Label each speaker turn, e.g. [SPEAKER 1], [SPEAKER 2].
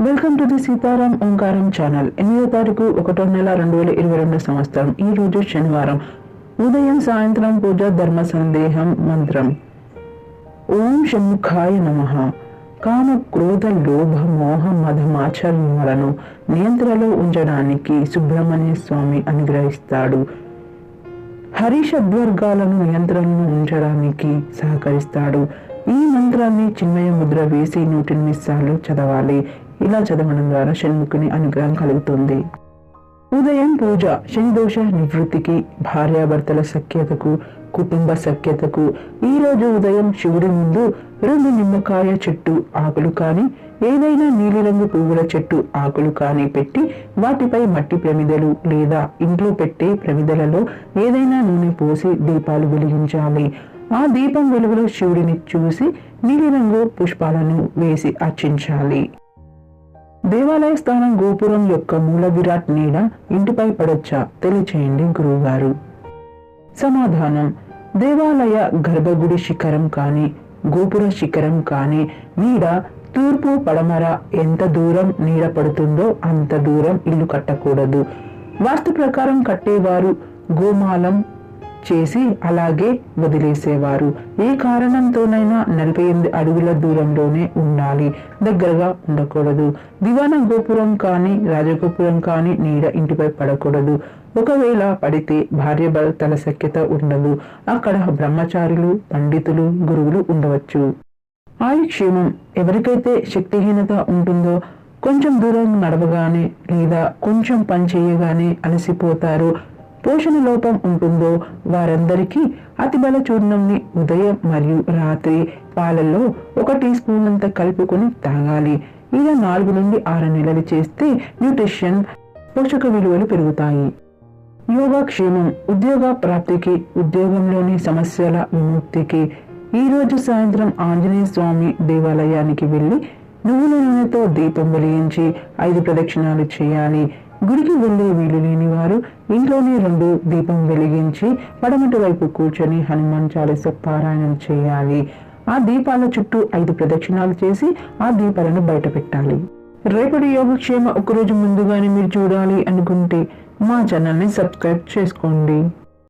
[SPEAKER 1] Welcome to the Sitaram Omkaram channel. 8వ తారీఖు 1వ నెల 2022 సంవత్సరం. ఈ రోజు శనివారం. ఉదయం సాయంత్రం పూజ, ధర్మ సందేహం మంత్రం. ఓం షణ్ముఖాయ నమః. కామ క్రోధ లోభ మోహ మద మాచర్యాలను నియంత్రణలో ఉంచడానికి సుబ్రహ్మణ్య స్వామి అనుగ్రహిస్తాడు. హరిషద్వర్గాలను నియంత్రణలో ఉంచడానికి సహకరిస్తాడు. ఈ మంత్రాన్ని చిన్మయ ముద్ర వేసి 108 సార్లు చదవాలి. ఇలా చదవడం ద్వారా షణ్ముఖుని అనుగ్రహం కలుగుతుంది. ఉదయం పూజ. శని దోష నివృత్తికి, భార్యాభర్తల సఖ్యతకు, కుటుంబ సఖ్యతకు ఈ రోజు ఉదయం శివుడి ముందు 2 నిమ్మకాయ చెట్టు ఆకులు కానీ, ఏదైనా నీలిరంగు పువ్వుల చెట్టు ఆకులు కానీ పెట్టి వాటిపై మట్టి ప్రమిదలు లేదా ఇంట్లో పెట్టే ప్రమిదలలో ఏదైనా నూనె పోసి దీపాలు వెలిగించాలి. ఆ దీపం వెలుగులో శివుడిని చూసి నీలిరంగు పుష్పాలను వేసి అర్చించాలి. దేవాలయ స్థానం గోపురం యొక్క మూల విరాట్ నీడ ఇంటిపై పడొచ్చా? తెలియచేయండి గురువుగారు. సమాధానం: దేవాలయ గర్భగుడి శిఖరం కానీ, గోపుర శిఖరం కానీ నీడ తూర్పు పడమర ఎంత దూరం నీడ పడుతుందో అంత దూరం ఇల్లు కట్టకూడదు. వాస్తు ప్రకారం కట్టేవారు గోమాలం చేసి అలాగే వదిలేసేవారు. ఏ కారణంతోనైనా 48 అడుగుల దూరంలోనే ఉండాలి, దగ్గరగా ఉండకూడదు. దివాన గోపురం కానీ, రాజగోపురం కానీ నీడ ఇంటిపై పడకూడదు. ఒకవేళ పడితే భార్య భర్తల సఖ్యత ఉండదు. అక్కడ బ్రహ్మచారులు, పండితులు, గురువులు ఉండవచ్చు. ఆయుక్షేమం. ఎవరికైతే శక్తిహీనత ఉంటుందో కొంచెం దూరం నడవగానే లేదా కొంచెం పని చేయగానే అలసిపోతారో, పోషణ లోపం ఉంటుందో వారందరికీ అతిబల చూర్ణంని ఉదయం మరియు రాత్రి పాలల్లో 1 టీ స్పూన్ అంత కలుపుకొని తాగాలి. ఇలా 4 నుండి 6 నెలలు చేస్తే న్యూట్రిషన్ పోషక విలువలు పెరుగుతాయి. యోగక్షేమం. ఉద్యోగ ప్రాప్తికి, ఉద్యోగంలోని సమస్యల విముక్తికి ఈ రోజు సాయంత్రం ఆంజనేయ స్వామి దేవాలయానికి వెళ్ళి నువ్వుల నూనెతో దీపం వెలిగించి 5 ప్రదక్షిణాలు చేయాలి. గుడికి వెళ్లే వీలు లేని వారు ఇంట్లోనే 2 దీపం వెలిగించి పడమటి వైపు కూర్చొని హనుమాన్ చాలీస పారాయణం చేయాలి. ఆ దీపాల చుట్టూ 5 ప్రదక్షిణాలు చేసి ఆ దీపాలను బయట పెట్టాలి. రేపటి యోగక్షేమ ఒకరోజు ముందుగానే మీరు చూడాలి అనుకుంటే మా ఛానల్ని సబ్స్క్రైబ్ చేసుకోండి.